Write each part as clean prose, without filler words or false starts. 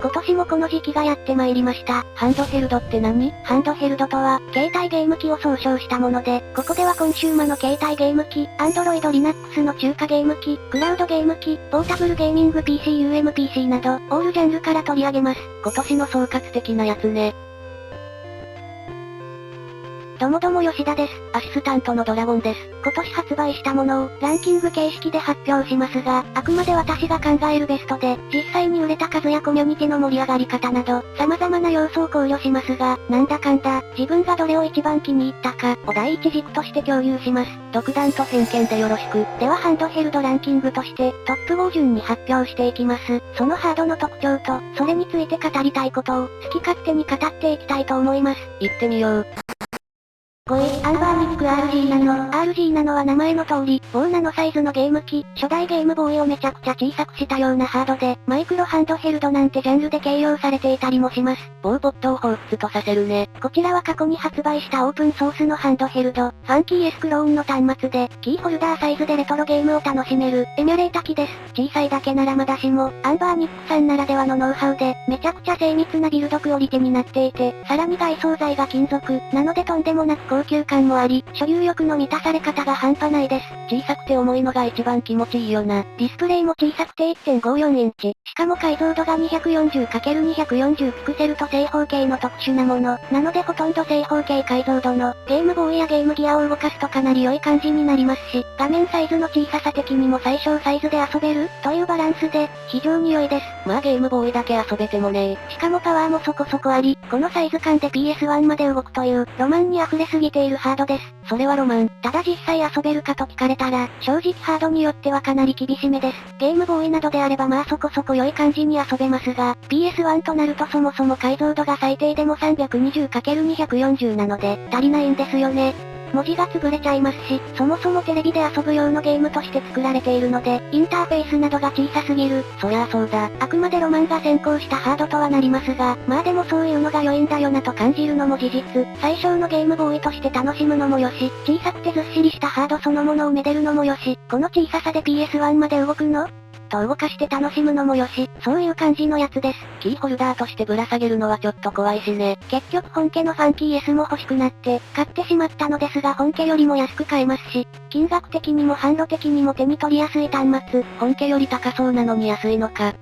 今年もこの時期がやってまいりました。ハンドヘルドって何？ハンドヘルドとは、携帯ゲーム機を総称したもので、ここではコンシューマの携帯ゲーム機、Android Linux の中華ゲーム機、クラウドゲーム機、ポータブルゲーミング PC、UMPC など、オールジャンルから取り上げます。今年の総括的なやつね。どもども吉田です。アシスタントのドラゴンです。今年発売したものをランキング形式で発表しますが、あくまで私が考えるベストで、実際に売れた数やコミュニティの盛り上がり方など、様々な要素を考慮しますが、なんだかんだ、自分がどれを一番気に入ったかを第一軸として共有します。独断と偏見でよろしく。ではハンドヘルドランキングとして、トップ5順に発表していきます。そのハードの特徴と、それについて語りたいことを、好き勝手に語っていきたいと思います。行ってみよう。5位、アンバーニック RG ナノ。RG ナノは名前の通り、棒ナノサイズのゲーム機、初代ゲームボーイをめちゃくちゃ小さくしたようなハードで、マイクロハンドヘルドなんてジャンルで形容されていたりもします。棒ポットを彷彿とさせるね。こちらは過去に発売したオープンソースのハンドヘルド、ファンキー S クローンの端末で、キーホルダーサイズでレトロゲームを楽しめる、エミュレータ機です。小さいだけならまだしも、アンバーニックさんならではのノウハウで、めちゃくちゃ精密なビルドクオリティになっていて、さらに外装材が金属、なのでとんでもなく高級感もあり、所有欲の満たされ方が半端ないです。小さくて重いのが一番気持ちいいよな。ディスプレイも小さくて 1.54 インチ。しかも解像度が 240×240 ピクセルと正方形の特殊なもの。なのでほとんど正方形解像度のゲームボーイやゲームギアを動かすとかなり良い感じになりますし、画面サイズの小ささ的にも最小サイズで遊べるというバランスで非常に良いです。まあゲームボーイだけ遊べてもねしかもパワーもそこそこあり、このサイズ感で PS1 まで動くというロマンに溢れすぎているハードです。それはロマン。ただ実際遊べるかと聞かれたら、正直ハードによってはかなり厳しめです。ゲームボーイなどであればまあそこそこ良い感じに遊べますが、PS1 となるとそもそも解像度が最低でも 320×240 なので、足りないんですよね。文字が潰れちゃいますし、そもそもテレビで遊ぶ用のゲームとして作られているので、インターフェースなどが小さすぎる。そりゃあそうだ。あくまでロマンが先行したハードとはなりますが、まあでもそういうのが良いんだよなと感じるのも事実。最小のゲームボーイとして楽しむのもよし、小さくてずっしりしたハードそのものをめでるのもよし、この小ささで PS1 まで動くのと動かして楽しむのもよし、そういう感じのやつです。キーホルダーとしてぶら下げるのはちょっと怖いしね。結局本家のファンキー S も欲しくなって、買ってしまったのですが本家よりも安く買えますし、金額的にも販路的にも手に取りやすい端末。本家より高そうなのに安いのか。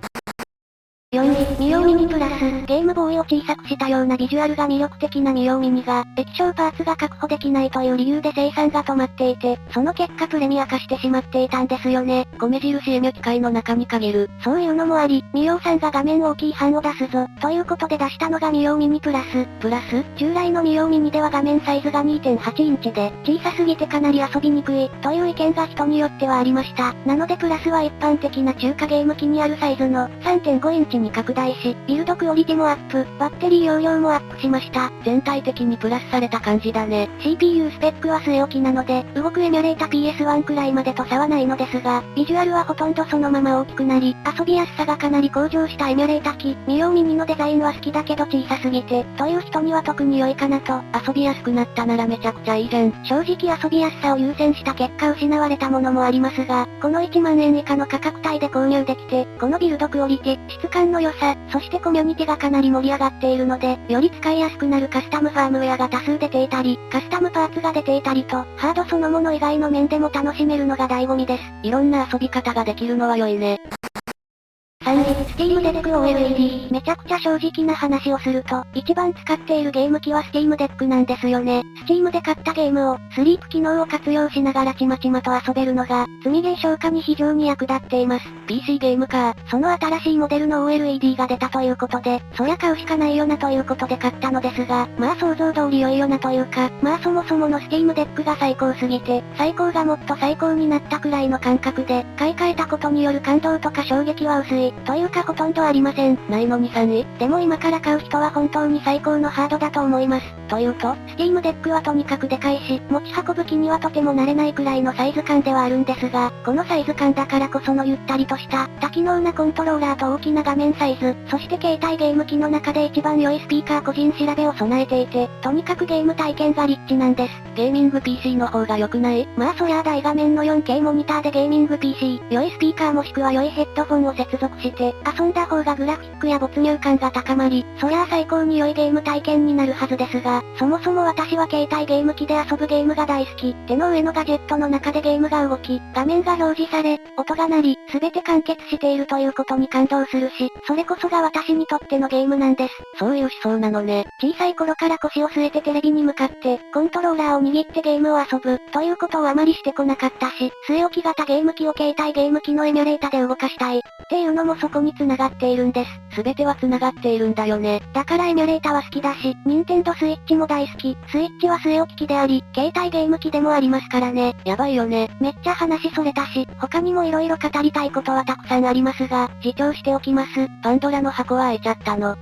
4位、ミオミニプラス。ゲームボーイを小さくしたようなビジュアルが魅力的なミオミニが、液晶パーツが確保できないという理由で生産が止まっていて、その結果プレミア化してしまっていたんですよね。米印エミュ機械の中に限る。そういうのもあり、ミオさんが画面大きい版を出すぞ、ということで出したのがミオミニプラス。プラス？従来のミオミニでは画面サイズが 2.8 インチで、小さすぎてかなり遊びにくい、という意見が人によってはありました。なのでプラスは一般的な中華ゲーム機にあるサイズの 3.5 インチに拡大し、ビルドクオリティもアップ、バッテリー容量もアップしました。全体的にプラスされた感じだね。CPU スペックは据え置きなので、動くエミュレータ PS1 くらいまでと差はないのですが、ビジュアルはほとんどそのまま大きくなり、遊びやすさがかなり向上したエミュレータ機。ミオミニのデザインは好きだけど小さすぎて、という人には特に良いかなと。遊びやすくなったならめちゃくちゃいいじゃん。正直遊びやすさを優先した結果失われたものもありますが、この1万円以下の価格帯で購入できて、このビルドクオリティ、質感の良さ、そしてコミュニティがかなり盛り上がっているので、より使いやすくなるカスタムファームウェアが多数出ていたり、カスタムパーツが出ていたりと、ハードそのもの以外の面でも楽しめるのが醍醐味です。いろんな遊び方ができるのは良いね。3位、Steam Deck OLED。めちゃくちゃ正直な話をすると、一番使っているゲーム機は Steam Deck なんですよね。Steam で買ったゲームを、スリープ機能を活用しながらちまちまと遊べるのが、積みゲー消化に非常に役立っています。PC ゲームか。その新しいモデルの OLED が出たということで、そりゃ買うしかないよなということで買ったのですが、まあ想像通り良いよなというか、まあそもそもの Steam Deck が最高すぎて、最高がもっと最高になったくらいの感覚で、買い替えたことによる感動とか衝撃は薄い、というかほとんどありません。ないのに3位？でも今から買う人は本当に最高のハードだと思います。というと、スティームデックはとにかくでかいし、持ち運ぶ気にはとても慣れないくらいのサイズ感ではあるんですが、このサイズ感だからこそのゆったりとした多機能なコントローラーと大きな画面サイズ、そして携帯ゲーム機の中で一番良いスピーカー個人調べを備えていて、とにかくゲーム体験がリッチなんです。ゲーミング PC の方が良くない？まあそりゃあ大画面の 4K モニターでゲーミング PC、良いスピーカーもしくは良いヘッドフォンを接続して、遊んだ方がグラフィックや没入感が高まり、そりゃあ最高に良いゲーム体験になるはずですが、そもそも私は携帯ゲーム機で遊ぶゲームが大好き。手の上のガジェットの中でゲームが動き、画面が表示され、音が鳴り、すべて完結しているということに感動するし、それこそが私にとってのゲームなんです。そういう思想なのね。小さい頃から腰を据えてテレビに向かって、コントローラーを握ってゲームを遊ぶ、ということをあまりしてこなかったし、据え置き型ゲーム機を携帯ゲーム機のエミュレータで動かしたい、っていうのもそこに繋がっているんです。すべては繋がっているんだよね。だからエミュレータは好きだし、ニンテンドスイッチも大好き。スイッチは据え置き機であり、携帯ゲーム機でもありますからね。やばいよね。めっちゃ話それたし、他にも色々語りたいことはたくさんありますが、自重しておきます。パンドラの箱は開いちゃったの。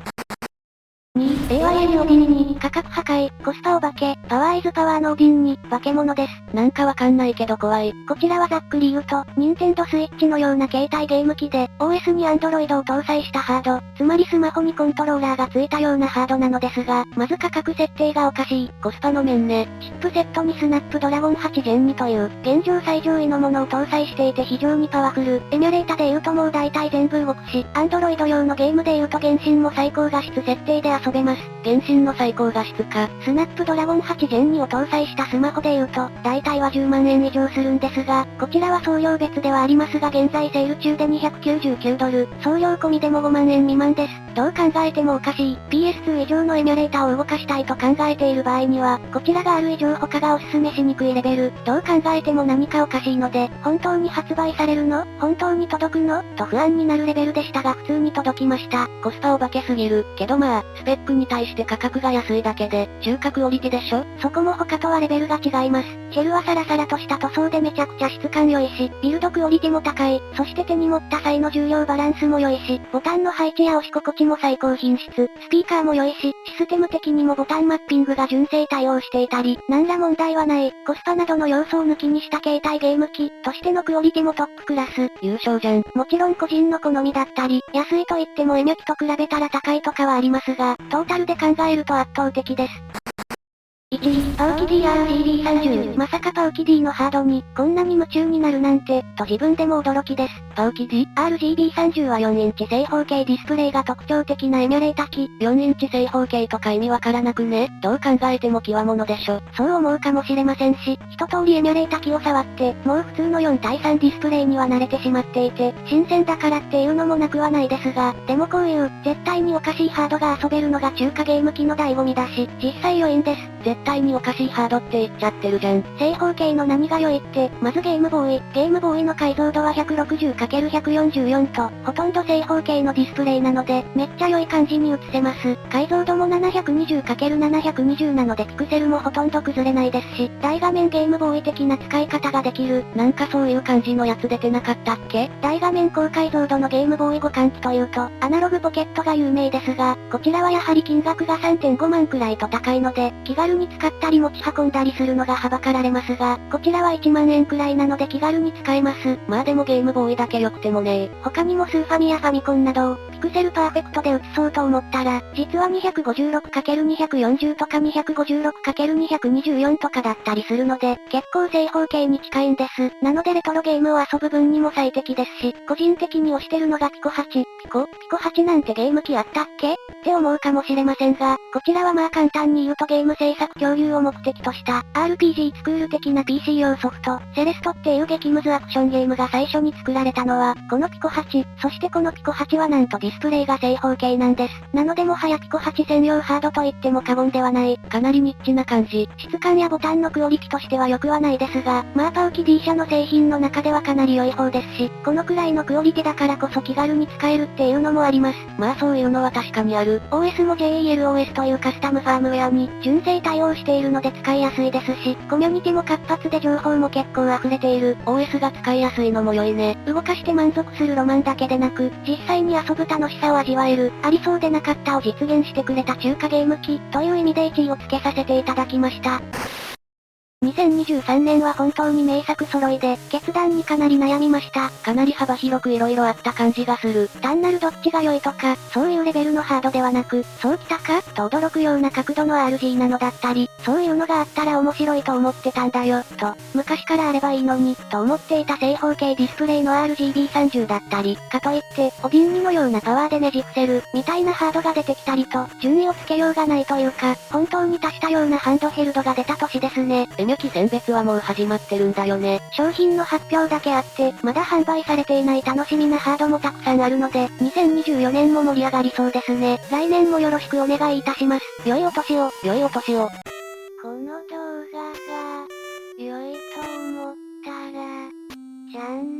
2、令和エリオディンに、価格破壊、コスパお化け、パワーイズパワーのオディンに、化け物です。なんかわかんないけど怖い。こちらはざっくり言うと、ニンテンドスイッチのような携帯ゲーム機で、OS に Android を搭載したハード、つまりスマホにコントローラーがついたようなハードなのですが、まず価格設定がおかしい。コスパの面ね。チップセットにスナップドラゴン8 Gen 2という、現状最上位のものを搭載していて非常にパワフル。エミュレータで言うともう大体全部動くし、Android 用のゲームで言うと原神も最高画質設定で遊べます。原神の最高画質か。スナップドラゴン8 Gen 2を搭載したスマホで言うと、大体は10万円以上するんですが、こちらは送料別ではありますが現在セール中で299ドル、送料込みでも5万円未満です。どう考えてもおかしい。PS2 以上のエミュレーターを動かしたいと考えている場合には、こちらがある以上他がおすすめしにくいレベル。どう考えても何かおかしいので、本当に発売されるの？本当に届くの？と不安になるレベルでしたが普通に届きました。コスパお化けすぎる。けどまあ、スペックに対して価格が安いだけで、中核クオリティでしょ？そこも他とはレベルが違います。シェルはサラサラとした塗装でめちゃくちゃ質感良いし、ビルドクオリティも高い。そして手に持った際の重量バランスも良いし、ボタンの配置や押し心地も最高品質。スピーカーも良いし、システム的にもボタンマッピングが純正対応していたり、何ら問題はない。コスパなどの要素を抜きにした携帯ゲーム機としてのクオリティもトップクラス。優勝じゃん。もちろん個人の好みだったり、安いと言ってもエミュ機と比べたら高いとかはありますが、トータルで考えると圧倒的です。1、パウキ DRGB30。まさかパウキ D のハードに、こんなに夢中になるなんて、と自分でも驚きです。パウキ D？RGB30 は4インチ正方形ディスプレイが特徴的なエミュレータ機。4インチ正方形とか意味わからなくね？どう考えても極物でしょ。そう思うかもしれませんし、一通りエミュレータ機を触って、もう普通の4対3ディスプレイには慣れてしまっていて、新鮮だからっていうのもなくはないですが、でもこういう、絶対におかしいハードが遊べるのが中華ゲーム機の醍醐味だし、実際良いんです。絶対におかしいハードって言っちゃってるじゃん。正方形の何が良いって、まずゲームボーイの解像度は 160×144 と、ほとんど正方形のディスプレイなので、めっちゃ良い感じに映せます。解像度も 720×720 なのでピクセルもほとんど崩れないですし、大画面ゲームボーイ的な使い方ができる。なんかそういう感じのやつ出てなかったっけ？大画面高解像度のゲームボーイ互換機というと、アナログポケットが有名ですが、こちらはやはり金額が 3.5 万くらいと高いので、気軽に使ったり持ち運んだりするのがはばかられますが、こちらは1万円くらいなので気軽に使えます。まあでもゲームボーイだけ良くてもね。他にもスーファミやファミコンなどを、ピクセルパーフェクトで映そうと思ったら、実は 256×240 とか 256×224 とかだったりするので、結構正方形に近いんです。なのでレトロゲームを遊ぶ分にも最適ですし、個人的に推してるのがピコ8。ピコ8なんてゲーム機あったっけ？って思うかもしれませんが、こちらはまあ簡単に言うとゲーム制作共有を目的とした、RPG スクール的な PC 用ソフト、セレストっていう激ムズアクションゲームが最初に作られたのは、このピコ8、そしてこのピコ8はなんとディスプレイが正方形なんです。なのでもはやピコ8専用ハードと言っても過言ではない。かなりニッチな感じ。質感やボタンのクオリティとしては良くはないですが、まあパウキ D 社の製品の中ではかなり良い方ですし、このくらいのクオリティだからこそ気軽に使えるっていうのもあります。まあそういうのは確かにある。OS も JELOS というカスタムファームウェアに、純正対応応しているので使いやすいですし、コミュニティも活発で情報も結構溢れている。OS が使いやすいのも良いね。動かして満足するロマンだけでなく、実際に遊ぶ楽しさを味わえる、ありそうでなかったを実現してくれた中華ゲーム機、という意味で1位をつけさせていただきました。2023年は本当に名作揃いで、決断にかなり悩みました。かなり幅広く色々あった感じがする。単なるどっちが良いとか、そういうレベルのハードではなく、そうきたかと驚くような角度の RG なのだったり、そういうのがあったら面白いと思ってたんだよ、と、昔からあればいいのに、と思っていた正方形ディスプレイの RGB30 だったり、かといって、オビンニのようなパワーでねじ伏せる、みたいなハードが出てきたりと、順位をつけようがないというか、本当に足したようなハンドヘルドが出た年ですね。エミュキ選別はもう始まってるんだよね。商品の発表だけあって、まだ販売されていない楽しみなハードもたくさんあるので、2024年も盛り上がりそうですね。来年もよろしくお願いいたします。良いお年を。良いお年を。この動画が、良いと思ったら、チャンネル